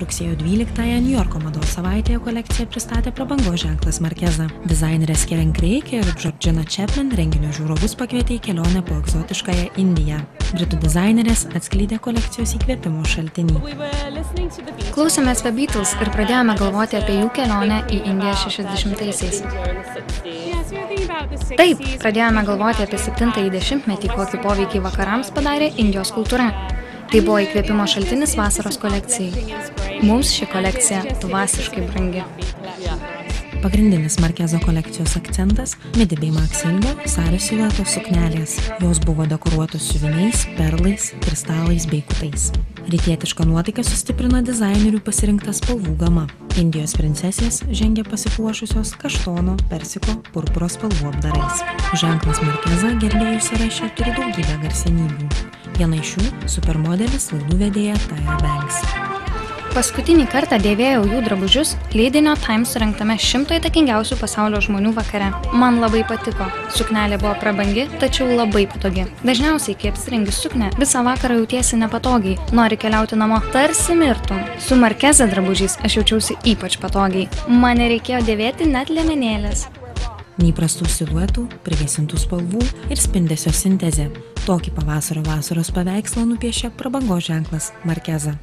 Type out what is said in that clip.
Rugsėjo 12-ąją Niujorko mados savaitėje kolekciją pristatė prabangos ženklas Markeza. Dizainerės Karen Craig ir Georgina Chapman renginio žiūrovus pakvietė į kelionę po egzotiškąją Indiją. Britų dizainerės atskleidė kolekcijos įkvėpimo šaltinį. Klausėmės The Beatles ir pradėjome galvoti apie jų kelionę į Indiją 60-aisiais. Taip, pradėjome galvoti apie 7-ąjį dešimtmetį, kokį poveikį vakarams padarė Indijos kultūra. Tai buvo įkvėpimo šaltinis vasaros kolekcijai. Mums ši kolekcija dvasiškai brangi. Pagrindinis Markezo kolekcijos akcentas – midi bei max ilgio sario silueto suknelės. Jos buvo dekoruotos siuviniais, perlais, kristalais bei kutais. Rytietišką nuotaiką sustiprino dizainerių pasirinkta spalvų gama. Indijos princesės žengė pasipuošusios kaštono, persiko, purpuros spalvų apdarais. Ženklas Markeza gerbėjų sąraše turi daugybę garsenybių. Viena iš jų – supermodelis laidų vedėja Tyra Banks. Paskutinį kartą dėvėjau jų drabužius leidinio Times surengtame 100 įtakingiausių pasaulio žmonių vakare. Man labai patiko. Suknelė buvo prabangi, tačiau labai patogi. Dažniausiai, kai apsirengi suknę, visą vakarą jautiesi nepatogiai. Nori keliauti namo, tarsi mirtum. Su Markeza drabužiais aš jaučiausi ypač patogiai. Man nereikėjo dėvėti net liemenėlės. Neįprastų siluetų, prigesintų spalvų ir spindesio sintezė. Tokį pavasario vasaros paveikslą nupiešė prabangos ženklas Markeza.